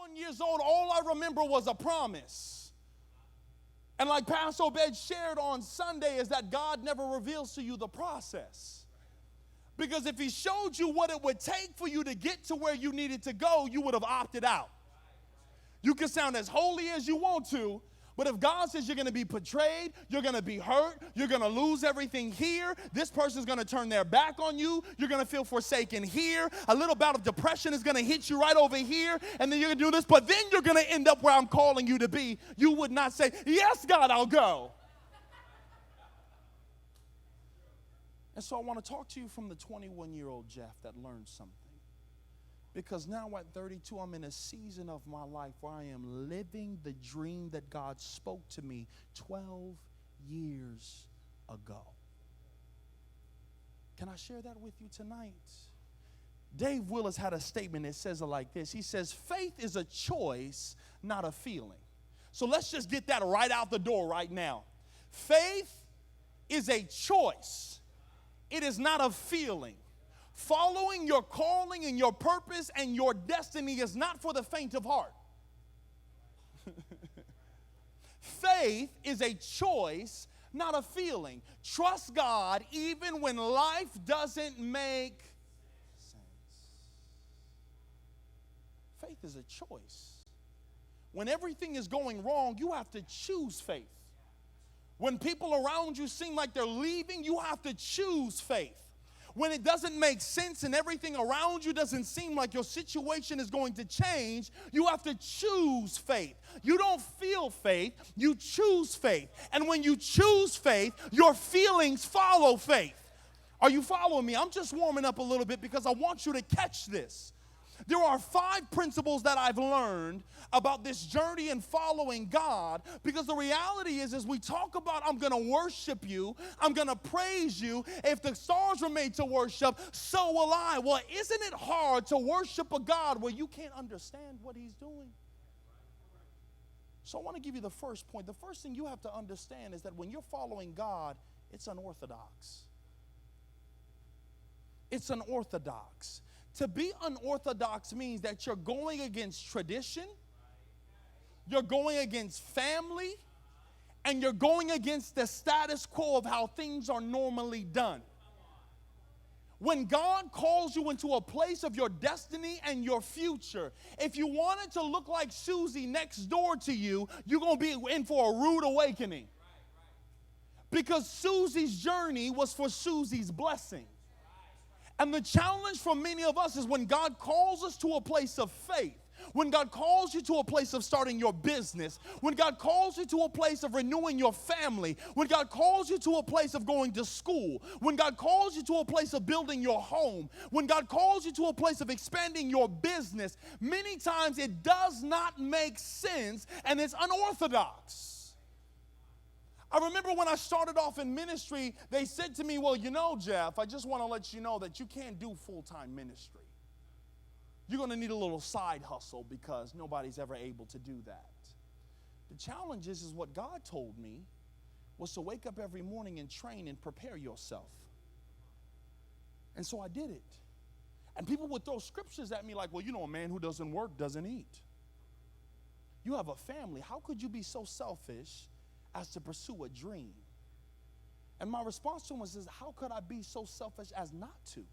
21 years old, all I remember was a promise. And like Pastor Obed shared on Sunday is that God never reveals to you the process. Because if he showed you what it would take for you to get to where you needed to go, you would have opted out. You can sound as holy as you want to, but if God says you're going to be betrayed, you're going to be hurt, you're going to lose everything here, this person's going to turn their back on you, you're going to feel forsaken here, a little bout of depression is going to hit you right over here, and then you're going to do this, but then you're going to end up where I'm calling you to be, you would not say, yes, God, I'll go. And so I want to talk to you from the 21-year-old Jeff that learned something. Because now at 32, I'm in a season of my life where I am living the dream that God spoke to me 12 years ago. Can I share that with you tonight? Dave Willis had a statement that says it like this. He says, faith is a choice, not a feeling. So let's just get that right out the door right now. Faith is a choice. It is not a feeling. Following your calling and your purpose and your destiny is not for the faint of heart. Faith is a choice, not a feeling. Trust God even when life doesn't make sense. Faith is a choice. When everything is going wrong, you have to choose faith. When people around you seem like they're leaving, you have to choose faith. When it doesn't make sense and everything around you doesn't seem like your situation is going to change, you have to choose faith. You don't feel faith, you choose faith. And when you choose faith, your feelings follow faith. Are you following me? I'm just warming up a little bit because I want you to catch this. There are 5 principles that I've learned about this journey in following God, because the reality is we talk about I'm going to worship you, I'm going to praise you. If the stars were made to worship, so will I. Well, isn't it hard to worship a God where you can't understand what he's doing? So I want to give you the first point. The first thing you have to understand is that when you're following God, it's unorthodox. It's unorthodox. To be unorthodox means that you're going against tradition, you're going against family, and you're going against the status quo of how things are normally done. When God calls you into a place of your destiny and your future, if you want it to look like Susie next door to you, you're going to be in for a rude awakening. Because Susie's journey was for Susie's blessing. And the challenge for many of us is when God calls us to a place of faith, when God calls you to a place of starting your business, when God calls you to a place of renewing your family, when God calls you to a place of going to school, when God calls you to a place of building your home, when God calls you to a place of expanding your business, many times it does not make sense and it's unorthodox. I remember when I started off in ministry, they said to me, well, you know, Jeff, I just want to let you know that you can't do full-time ministry. You're going to need a little side hustle because nobody's ever able to do that. The challenge is what God told me was to wake up every morning and train and prepare yourself. And so I did it. And people would throw scriptures at me like, well, you know, a man who doesn't work doesn't eat. You have a family. How could you be so selfish as to pursue a dream? And my response to him was, how could I be so selfish as not to?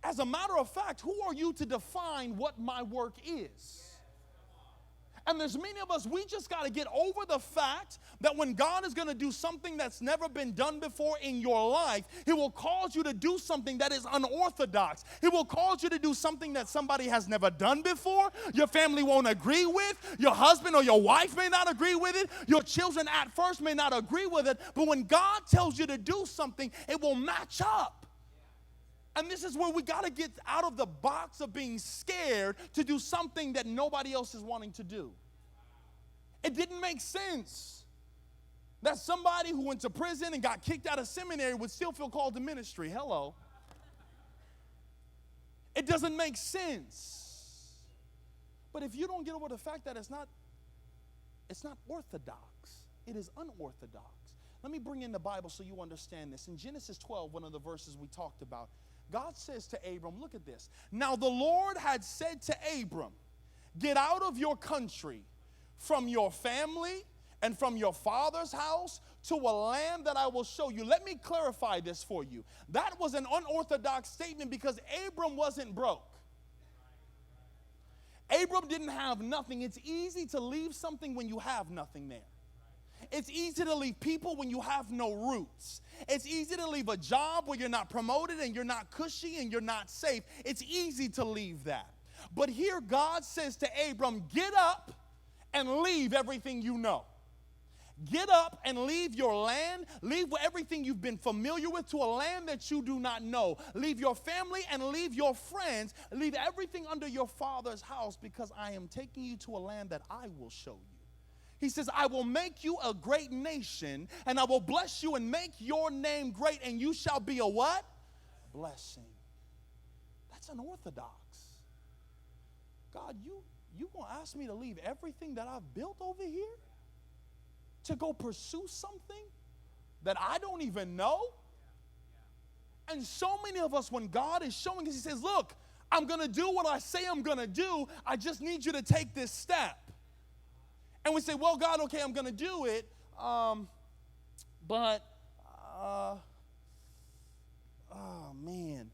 As a matter of fact, who are you to define what my work is? And there's many of us, we just got to get over the fact that when God is going to do something that's never been done before in your life, He will cause you to do something that is unorthodox. He will cause you to do something that somebody has never done before. Your family won't agree with. Your husband or your wife may not agree with it. Your children at first may not agree with it. But when God tells you to do something, it will match up. And this is where we got to get out of the box of being scared to do something that nobody else is wanting to do. It didn't make sense that somebody who went to prison and got kicked out of seminary would still feel called to ministry. Hello. It doesn't make sense. But if you don't get over the fact that it's not orthodox, it is unorthodox. Let me bring in the Bible so you understand this. In Genesis 12, one of the verses we talked about, God says to Abram, look at this. Now the Lord had said to Abram, get out of your country, from your family and from your father's house to a land that I will show you. Let me clarify this for you. That was an unorthodox statement because Abram wasn't broke. Abram didn't have nothing. It's easy to leave something when you have nothing there. It's easy to leave people when you have no roots. It's easy to leave a job where you're not promoted and you're not cushy and you're not safe. It's easy to leave that. But here God says to Abram, get up and leave everything you know. Get up and leave your land. Leave everything you've been familiar with to a land that you do not know. Leave your family and leave your friends. Leave everything under your father's house because I am taking you to a land that I will show you. He says, I will make you a great nation, and I will bless you and make your name great, and you shall be a what? Blessing. That's unorthodox. God, you gonna ask me to leave everything that I've built over here to go pursue something that I don't even know? And so many of us, when God is showing us, he says, look, I'm gonna do what I say I'm gonna do. I just need you to take this step. And we say, well, God, okay, I'm going to do it, but, oh, man,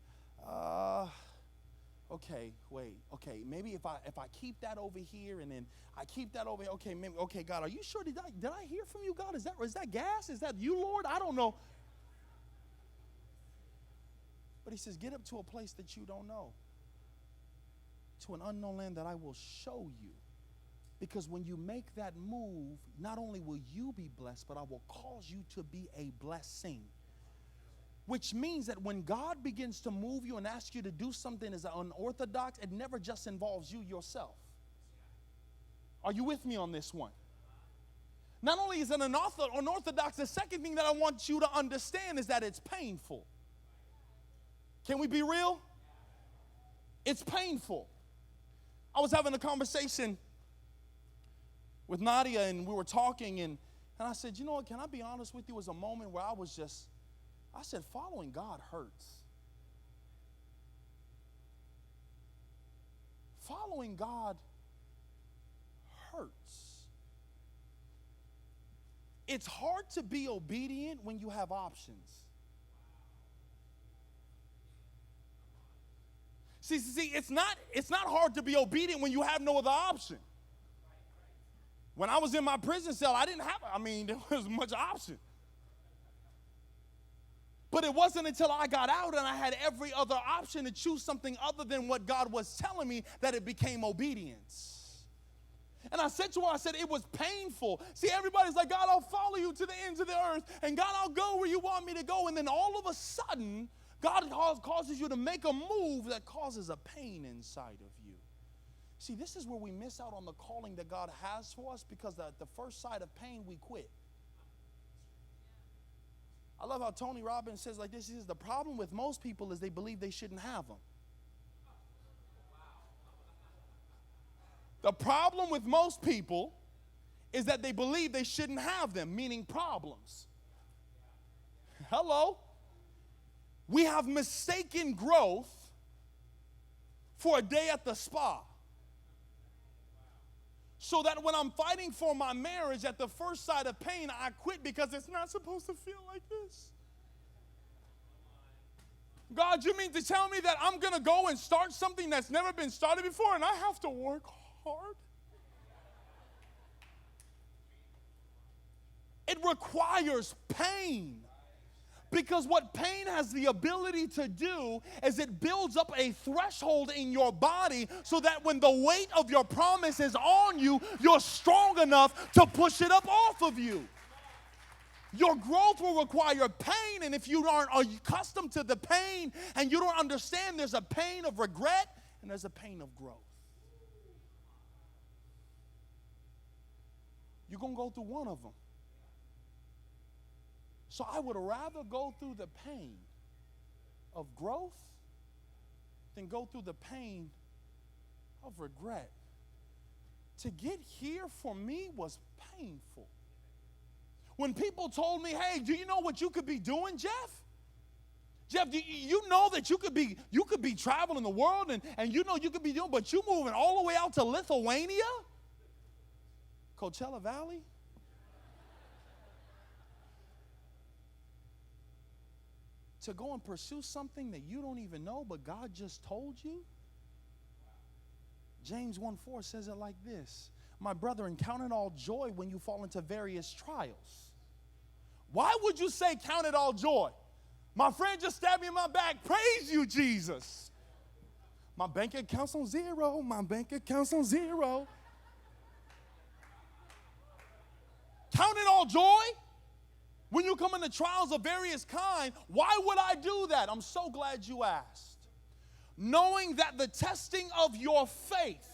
okay, wait, okay, maybe if I keep that over here and then I keep that over here, okay, maybe, okay, God, are you sure? Did I hear from you, God? Is that gas? Is that you, Lord? I don't know. But he says, get up to a place that you don't know, to an unknown land that I will show you. Because when you make that move, not only will you be blessed, but I will cause you to be a blessing. Which means that when God begins to move you and ask you to do something as unorthodox, it never just involves you yourself. Are you with me on this one? Not only is it unorthodox, the second thing that I want you to understand is that it's painful. Can we be real? It's painful. I was having a conversation with Nadia, and we were talking, and I said, you know what, can I be honest with you? It was a moment where I said, following God hurts. Following God hurts. It's hard to be obedient when you have options. See, it's not hard to be obedient when you have no other option. When I was in my prison cell, there wasn't much option. But it wasn't until I got out and I had every other option to choose something other than what God was telling me that it became obedience. And I said to her, it was painful. See, everybody's like, God, I'll follow you to the ends of the earth. And God, I'll go where you want me to go. And then all of a sudden, God causes you to make a move that causes a pain inside of you. See, this is where we miss out on the calling that God has for us because at the first sight of pain, we quit. I love how Tony Robbins says like this. He says, the problem with most people is they believe they shouldn't have them. The problem with most people is that they believe they shouldn't have them, meaning problems. Hello? We have mistaken growth for a day at the spa. So that when I'm fighting for my marriage, at the first sight of pain, I quit because it's not supposed to feel like this. God, you mean to tell me that I'm going to go and start something that's never been started before and I have to work hard? It requires pain. Because what pain has the ability to do is it builds up a threshold in your body so that when the weight of your promise is on you, you're strong enough to push it up off of you. Your growth will require pain, and if you aren't accustomed to the pain and you don't understand, there's a pain of regret and there's a pain of growth. You're going to go through one of them. So I would rather go through the pain of growth than go through the pain of regret. To get here for me was painful. When people told me, hey, do you know what you could be doing, Jeff? Jeff, you know that you could be traveling the world and you know you could be doing, but you moving all the way out to Lithuania? Coachella Valley? To go and pursue something that you don't even know, but God just told you? James 1:4 says it like this: my brethren, count it all joy when you fall into various trials. Why would you say count it all joy? My friend just stabbed me in my back. Praise you, Jesus. My bank account's on zero. My bank account's on zero. Count it all joy when you come into trials of various kind. Why would I do that? I'm so glad you asked. Knowing that the testing of your faith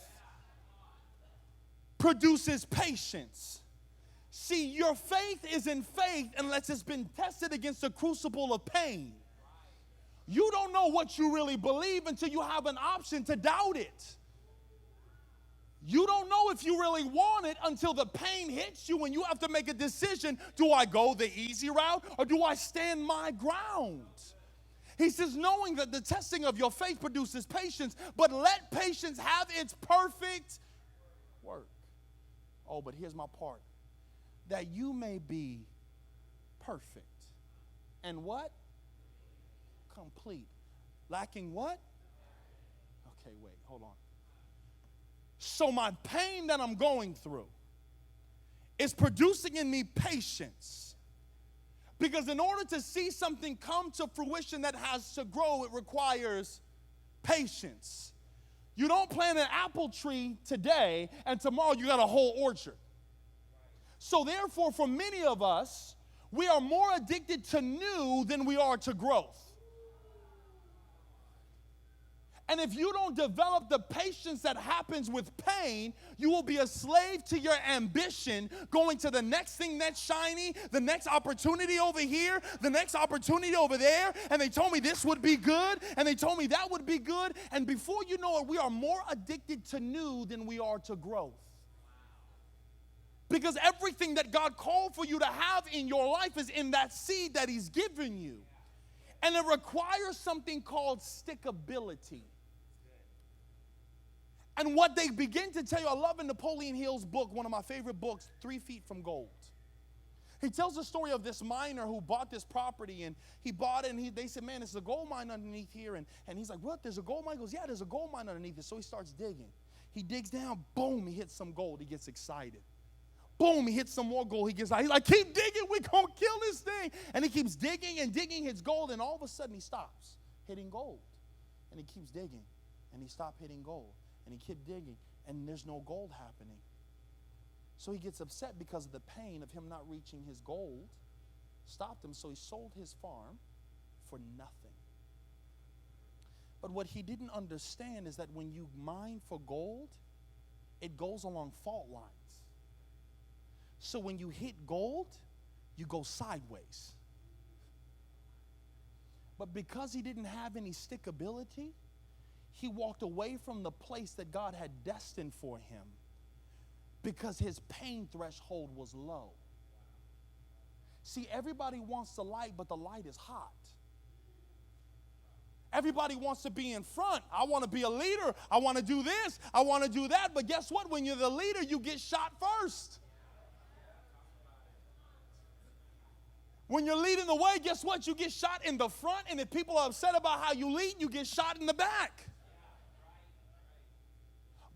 produces patience. See, your faith is in faith unless it's been tested against a crucible of pain. You don't know what you really believe until you have an option to doubt it. You don't know if you really want it until the pain hits you and you have to make a decision. Do I go the easy route or do I stand my ground? He says, knowing that the testing of your faith produces patience, but let patience have its perfect work. Oh, but here's my part. That you may be perfect. And what? Complete. Lacking what? Okay, wait, hold on. So my pain that I'm going through is producing in me patience. Because in order to see something come to fruition that has to grow, it requires patience. You don't plant an apple tree today and tomorrow you got a whole orchard. So therefore, for many of us, we are more addicted to new than we are to growth. And if you don't develop the patience that happens with pain, you will be a slave to your ambition, going to the next thing that's shiny, the next opportunity over here, the next opportunity over there. And they told me this would be good, and they told me that would be good. And before you know it, we are more addicted to new than we are to growth. Because everything that God called for you to have in your life is in that seed that He's given you. And it requires something called stickability. And what they begin to tell you, I love in Napoleon Hill's book, one of my favorite books, 3 Feet from Gold. He tells the story of this miner who bought this property, and he bought it, and they said, man, there's a gold mine underneath here. And he's like, what, there's a gold mine? He goes, yeah, there's a gold mine underneath it. So he starts digging. He digs down, boom, he hits some gold. He gets excited. Boom, he hits some more gold. He gets out. He's like, keep digging, we're going to kill this thing. And he keeps digging and digging, hits gold, and all of a sudden he stops hitting gold. And he keeps digging, and he stopped hitting gold. And he kept digging, and there's no gold happening. So he gets upset because of the pain of him not reaching his gold. Stopped him, so he sold his farm for nothing. But what he didn't understand is that when you mine for gold, it goes along fault lines. So when you hit gold, you go sideways. But because he didn't have any stickability, he walked away from the place that God had destined for him because his pain threshold was low. See, everybody wants the light, but the light is hot. Everybody wants to be in front. I want to be a leader. I want to do this. I want to do that. But guess what? When you're the leader, you get shot first. When you're leading the way, guess what? You get shot in the front, and if people are upset about how you lead, you get shot in the back.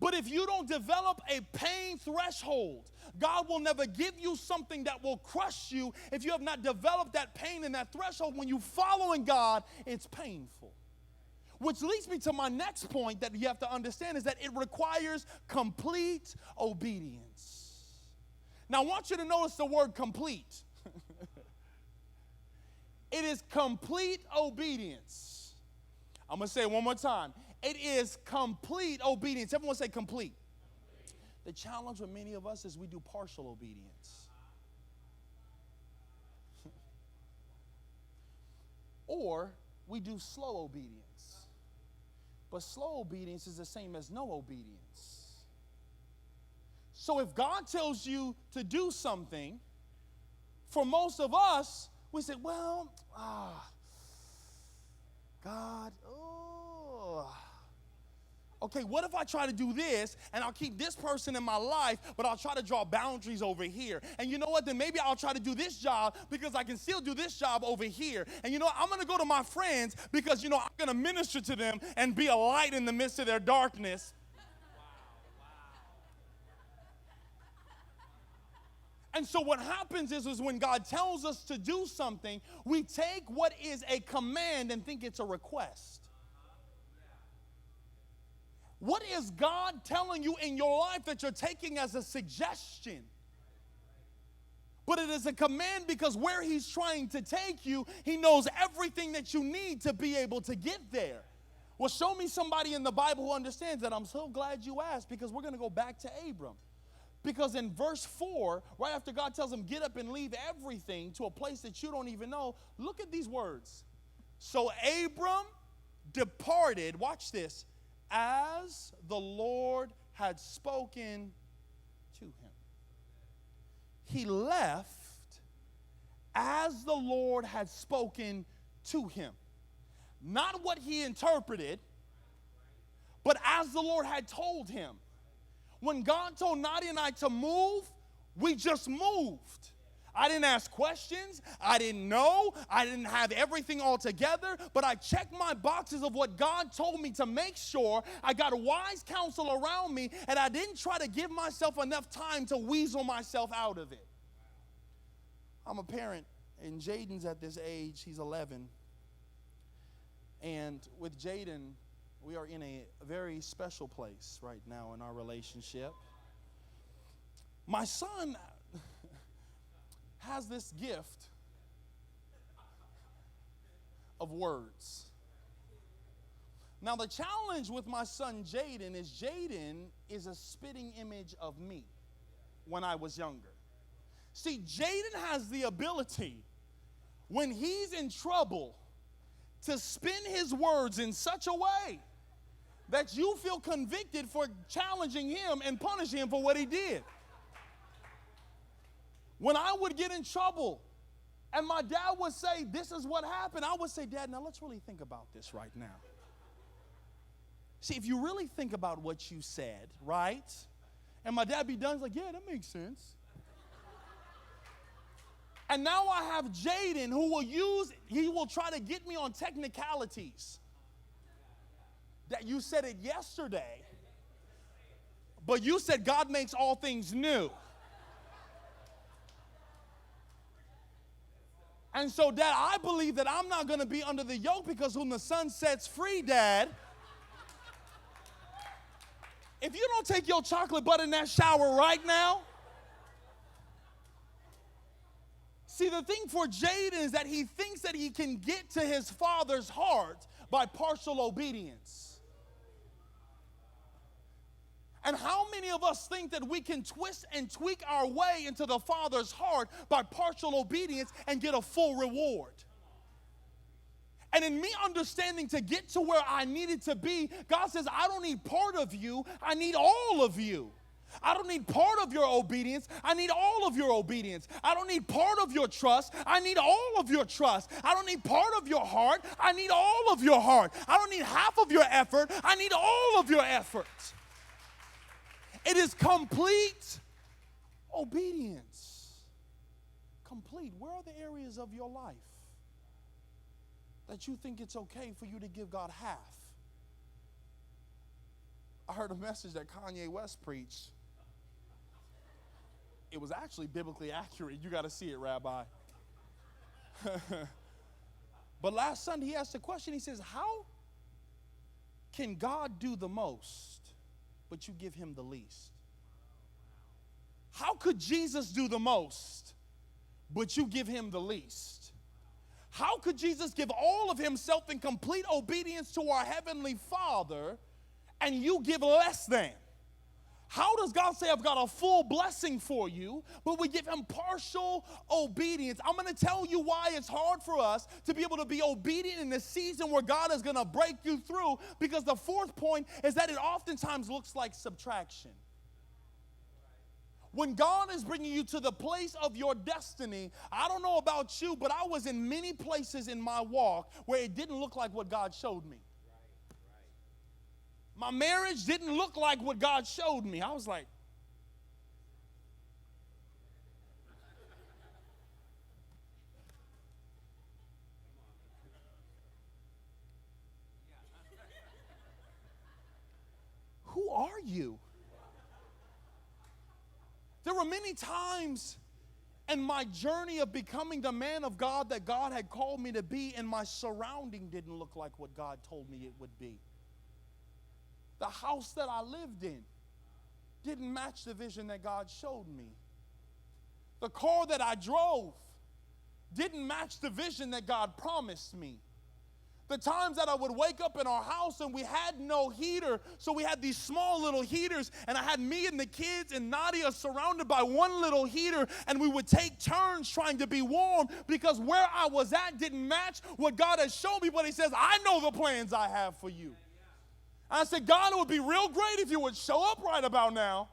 But if you don't develop a pain threshold, God will never give you something that will crush you if you have not developed that pain and that threshold. When you're following God, it's painful. Which leads me to my next point that you have to understand is that it requires complete obedience. Now, I want you to notice the word complete. It is complete obedience. I'm going to say it one more time. It is complete obedience. Everyone say complete. The challenge with many of us is we do partial obedience. Or we do slow obedience. But slow obedience is the same as no obedience. So if God tells you to do something, for most of us, we say, well, God, oh. Okay, what if I try to do this and I'll keep this person in my life, but I'll try to draw boundaries over here? And you know what? Then maybe I'll try to do this job because I can still do this job over here. And you know what? I'm going to go to my friends because, I'm going to minister to them and be a light in the midst of their darkness. And so what happens is when God tells us to do something, we take what is a command and think it's a request. What is God telling you in your life that you're taking as a suggestion? But it is a command because where he's trying to take you, he knows everything that you need to be able to get there. Well, show me somebody in the Bible who understands that. I'm so glad you asked, because we're going to go back to Abram. Because in verse 4, right after God tells him, get up and leave everything to a place that you don't even know, look at these words. So Abram departed, watch this, as the Lord had spoken to him. He left as the Lord had spoken to him. Not what he interpreted, but as the Lord had told him. When God told Nadia and I to move, we just moved. I didn't ask questions. I didn't know. I didn't have everything all together, but I checked my boxes of what God told me to make sure I got wise counsel around me, and I didn't try to give myself enough time to weasel myself out of it. I'm a parent, and Jaden's at this age. He's 11. And with Jaden, we are in a very special place right now in our relationship. My son has this gift of words. Now, the challenge with my son Jaden is a spitting image of me when I was younger. See, Jaden has the ability, when he's in trouble, to spin his words in such a way that you feel convicted for challenging him and punishing him for what he did. When I would get in trouble and my dad would say, this is what happened, I would say, Dad, now let's really think about this right now. See, if you really think about what you said, right? And my dad be done, he's like, yeah, that makes sense. And now I have Jaden who he will try to get me on technicalities. That you said it yesterday, but you said God makes all things new. And so, Dad, I believe that I'm not going to be under the yoke, because whom the Son sets free, Dad. If you don't take your chocolate butt in that shower right now. See, the thing for Jaden is that he thinks that he can get to his father's heart by partial obedience. And how many of us think that we can twist and tweak our way into the Father's heart by partial obedience and get a full reward? And in me understanding to get to where I needed to be, God says, I don't need part of you, I need all of you. I don't need part of your obedience, I need all of your obedience. I don't need part of your trust, I need all of your trust. I don't need part of your heart, I need all of your heart. I don't need half of your effort, I need all of your effort. It is complete obedience. Complete. Where are the areas of your life that you think it's okay for you to give God half? I heard a message that Kanye West preached. It was actually biblically accurate. You got to see it, Rabbi. But last Sunday he asked a question. He says, how can God do the most, but you give him the least? How could Jesus do the most, but you give him the least? How could Jesus give all of himself in complete obedience to our Heavenly Father, and you give less than? How does God say, I've got a full blessing for you, but we give him partial obedience? I'm going to tell you why it's hard for us to be able to be obedient in the season where God is going to break you through, because the fourth point is that it oftentimes looks like subtraction. When God is bringing you to the place of your destiny, I don't know about you, but I was in many places in my walk where it didn't look like what God showed me. My marriage didn't look like what God showed me. I was like, who are you? There were many times in my journey of becoming the man of God that God had called me to be, and my surrounding didn't look like what God told me it would be. The house that I lived in didn't match the vision that God showed me. The car that I drove didn't match the vision that God promised me. The times that I would wake up in our house and we had no heater, so we had these small little heaters, and I had me and the kids and Nadia surrounded by one little heater, and we would take turns trying to be warm because where I was at didn't match what God has shown me. But he says, I know the plans I have for you. And I said, God, it would be real great if you would show up right about now.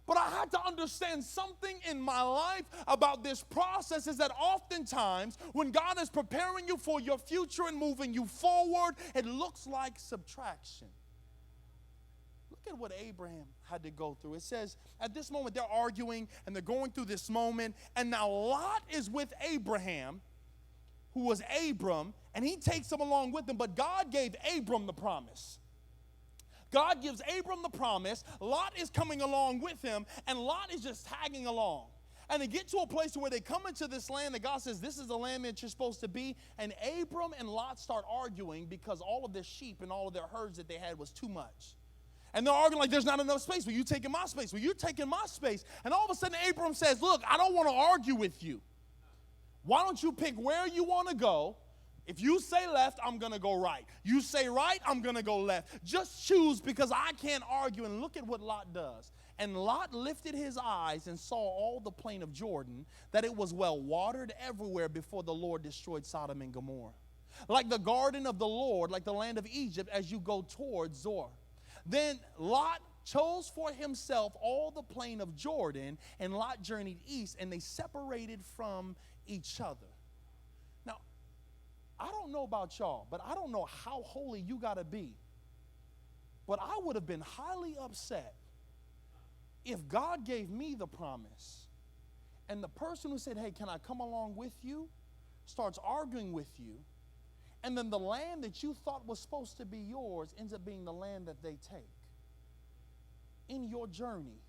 But I had to understand something in my life about this process, is that oftentimes when God is preparing you for your future and moving you forward, it looks like subtraction. Look at what Abraham had to go through. It says at this moment they're arguing and they're going through this moment, and now Lot is with Abraham, who was Abram, and he takes him along with him, but God gave Abram the promise. God gives Abram the promise. Lot is coming along with him, and Lot is just tagging along. And they get to a place where they come into this land that God says, this is the land that you're supposed to be. And Abram and Lot start arguing because all of their sheep and all of their herds that they had was too much. And they're arguing like, there's not enough space. Well, you taking my space. Well, you're taking my space. And all of a sudden, Abram says, look, I don't want to argue with you. Why don't you pick where you want to go? If you say left, I'm going to go right. You say right, I'm going to go left. Just choose, because I can't argue. And look at what Lot does. And Lot lifted his eyes and saw all the plain of Jordan, that it was well watered everywhere before the Lord destroyed Sodom and Gomorrah. Like the garden of the Lord, like the land of Egypt, as you go towards Zoar. Then Lot chose for himself all the plain of Jordan, and Lot journeyed east, and they separated from each other. I don't know about y'all, but I don't know how holy you got to be. But I would have been highly upset if God gave me the promise and the person who said, hey, can I come along with you, starts arguing with you, and then the land that you thought was supposed to be yours ends up being the land that they take. In your journey,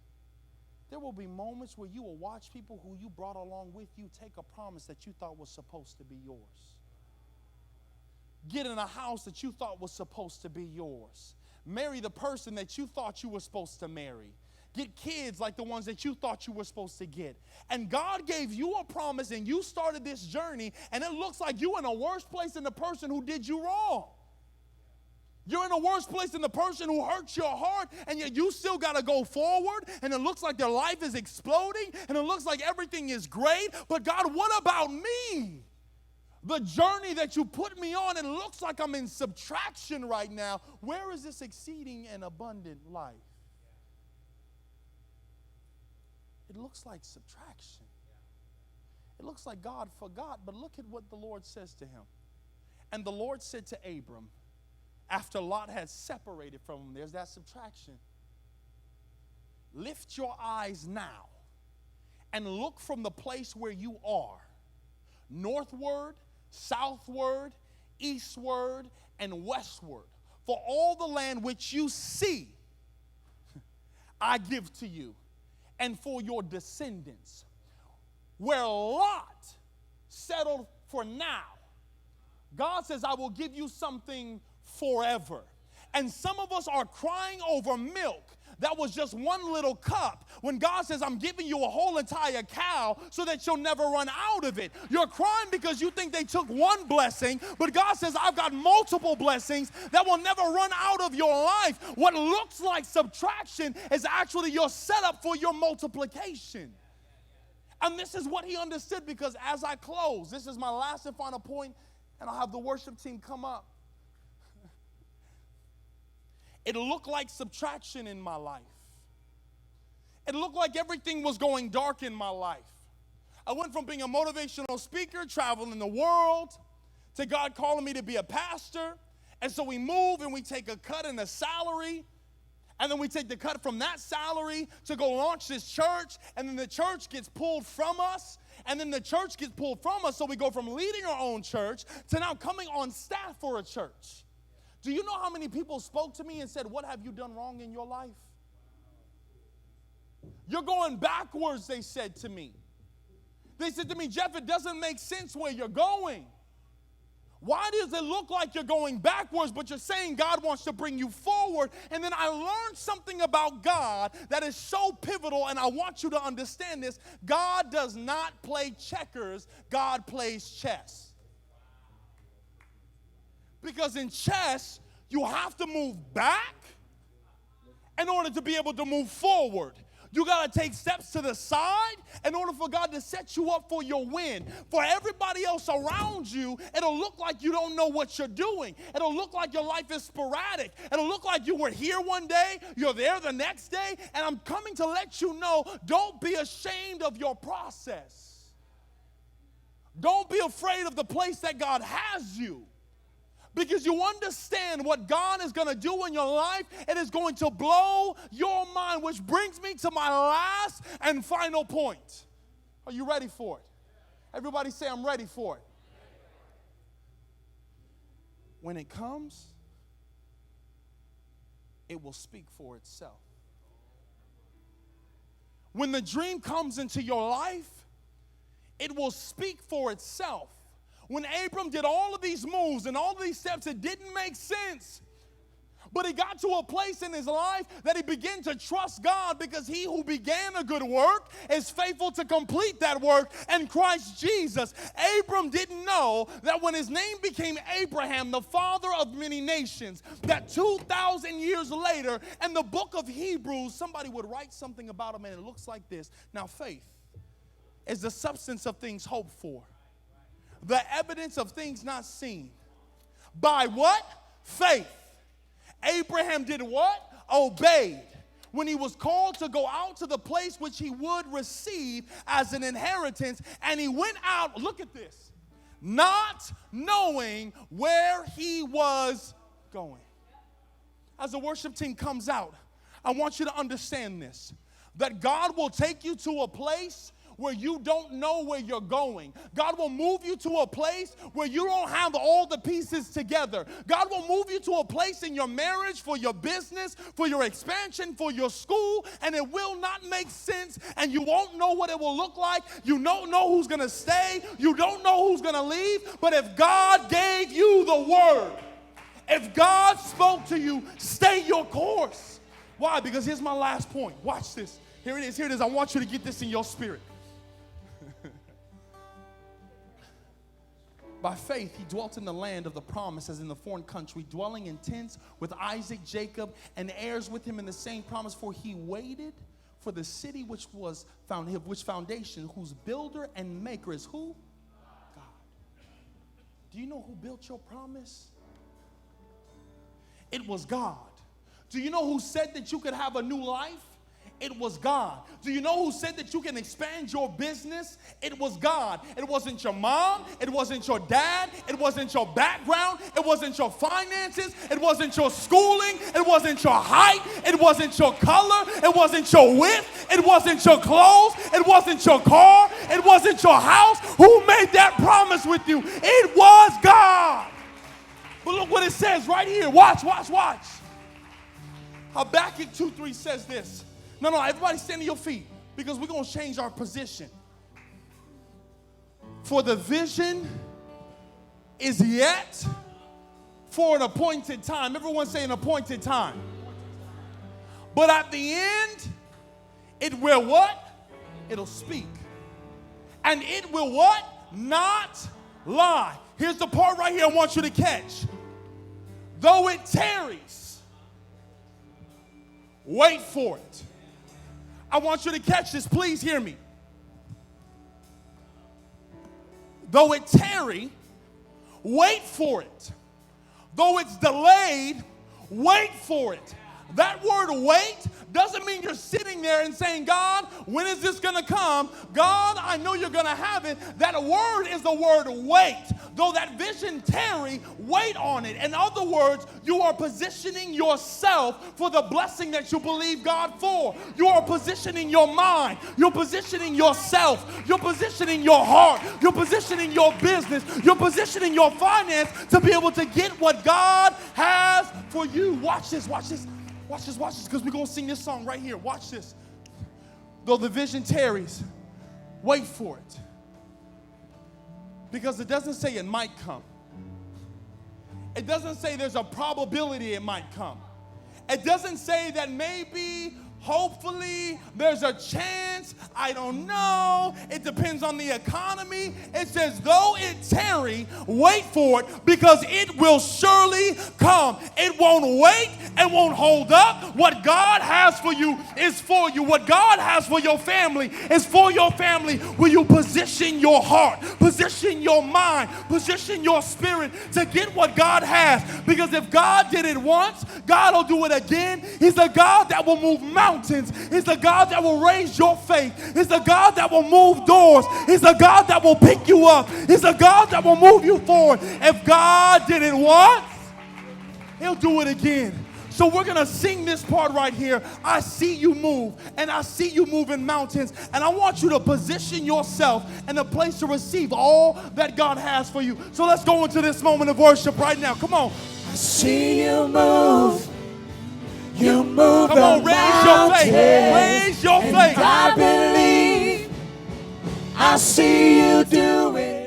there will be moments where you will watch people who you brought along with you take a promise that you thought was supposed to be yours. Get in a house that you thought was supposed to be yours. Marry the person that you thought you were supposed to marry. Get kids like the ones that you thought you were supposed to get. And God gave you a promise, and you started this journey, and it looks like you're in a worse place than the person who did you wrong. You're in a worse place than the person who hurt your heart, and yet you still got to go forward, and it looks like their life is exploding, and it looks like everything is great. But God, what about me? The journey that you put me on, it looks like I'm in subtraction right now. Where is this exceeding and abundant life? It looks like subtraction. It looks like God forgot, but look at what the Lord says to him. And the Lord said to Abram, after Lot had separated from him, there's that subtraction. Lift your eyes now and look from the place where you are, northward, southward, eastward, and westward. For all the land which you see, I give to you, and for your descendants. Where Lot settled for now, God says, I will give you something forever. And some of us are crying over milk that was just one little cup, when God says, I'm giving you a whole entire cow so that you'll never run out of it. You're crying because you think they took one blessing, but God says, I've got multiple blessings that will never run out of your life. What looks like subtraction is actually your setup for your multiplication. And this is what he understood, because as I close, this is my last and final point, and I'll have the worship team come up. It looked like subtraction in my life. It looked like everything was going dark in my life. I went from being a motivational speaker, traveling the world, to God calling me to be a pastor. And so we move and we take a cut in the salary. And then we take the cut from that salary to go launch this church. And then the church gets pulled from us. And then the church gets pulled from us. So we go from leading our own church to now coming on staff for a church. Do you know how many people spoke to me and said, "What have you done wrong in your life?" "You're going backwards," they said to me. They said to me, "Jeff, it doesn't make sense where you're going. Why does it look like you're going backwards, but you're saying God wants to bring you forward?" And then I learned something about God that is so pivotal, and I want you to understand this. God does not play checkers. God plays chess. Because in chess, you have to move back in order to be able to move forward. You got to take steps to the side in order for God to set you up for your win. For everybody else around you, it'll look like you don't know what you're doing. It'll look like your life is sporadic. It'll look like you were here one day, you're there the next day, and I'm coming to let you know, don't be ashamed of your process. Don't be afraid of the place that God has you. Because you understand what God is going to do in your life. It is going to blow your mind, which brings me to my last and final point. Are you ready for it? Everybody say, "I'm ready for it." When it comes, it will speak for itself. When the dream comes into your life, it will speak for itself. When Abram did all of these moves and all of these steps, it didn't make sense. But he got to a place in his life that he began to trust God, because he who began a good work is faithful to complete that work in Christ Jesus. Abram didn't know that when his name became Abraham, the father of many nations, that 2,000 years later in the book of Hebrews, somebody would write something about him, and it looks like this. Now, faith is the substance of things hoped for, the evidence of things not seen. By what? Faith. Abraham did what? Obeyed. When he was called to go out to the place which he would receive as an inheritance, and he went out, look at this, not knowing where he was going. As the worship team comes out, I want you to understand this, that God will take you to a place where you don't know where you're going. God will move you to a place where you don't have all the pieces together. God will move you to a place in your marriage, for your business, for your expansion, for your school, and it will not make sense, and you won't know what it will look like. You don't know who's going to stay. You don't know who's going to leave. But if God gave you the word, if God spoke to you, stay your course. Why? Because here's my last point. Watch this. Here it is. Here it is. I want you to get this in your spirit. By faith, he dwelt in the land of the promise as in the foreign country, dwelling in tents with Isaac, Jacob, and heirs with him in the same promise. For he waited for the city which foundation, whose builder and maker is who? God. Do you know who built your promise? It was God. Do you know who said that you could have a new life? It was God. Do you know who said that you can expand your business? It was God. It wasn't your mom. It wasn't your dad. It wasn't your background. It wasn't your finances. It wasn't your schooling. It wasn't your height. It wasn't your color. It wasn't your width. It wasn't your clothes. It wasn't your car. It wasn't your house. Who made that promise with you? It was God. But look what it says right here. Watch, watch, watch. Habakkuk 2:3 says this. No, everybody stand to your feet, because we're going to change our position. For the vision is yet for an appointed time. Everyone say an appointed time. But at the end, it will what? It'll speak. And it will what? Not lie. Here's the part right here I want you to catch. Though it tarries, wait for it. I want you to catch this. Please hear me. Though it tarry, wait for it. Though it's delayed, wait for it. That word wait doesn't mean you're sitting there and saying, God, when is this going to come? God, I know you're going to have it. That word is the word wait. Though that vision tarry, wait on it. In other words, you are positioning yourself for the blessing that you believe God for. You are positioning your mind. You're positioning yourself. You're positioning your heart. You're positioning your business. You're positioning your finance to be able to get what God has for you. Watch this, watch this. Watch this, because we're going to sing this song right here. Watch this. Though the vision tarries, wait for it. Because it doesn't say it might come. It doesn't say there's a probability it might come. It doesn't say that maybe, hopefully, there's a chance. I don't know. It depends on the economy. It says, though it tarry, wait for it, because it will surely come. It won't wait and won't hold up. What God has for you is for you. What God has for your family is for your family. Will you position your heart, position your mind, position your spirit to get what God has? Because if God did it once, God will do it again. He's the God that will move mountains. He's the God that will raise your faith. He's the God that will move doors. He's the God that will pick you up. He's the God that will move you forward. If God did it once, He'll do it again. So we're going to sing this part right here. I see you move, and I see you move in mountains, and I want you to position yourself in a place to receive all that God has for you. So let's go into this moment of worship right now. Come on. I see you move. You move. Come on, raise your faith. Raise your faith. I believe I see you do it.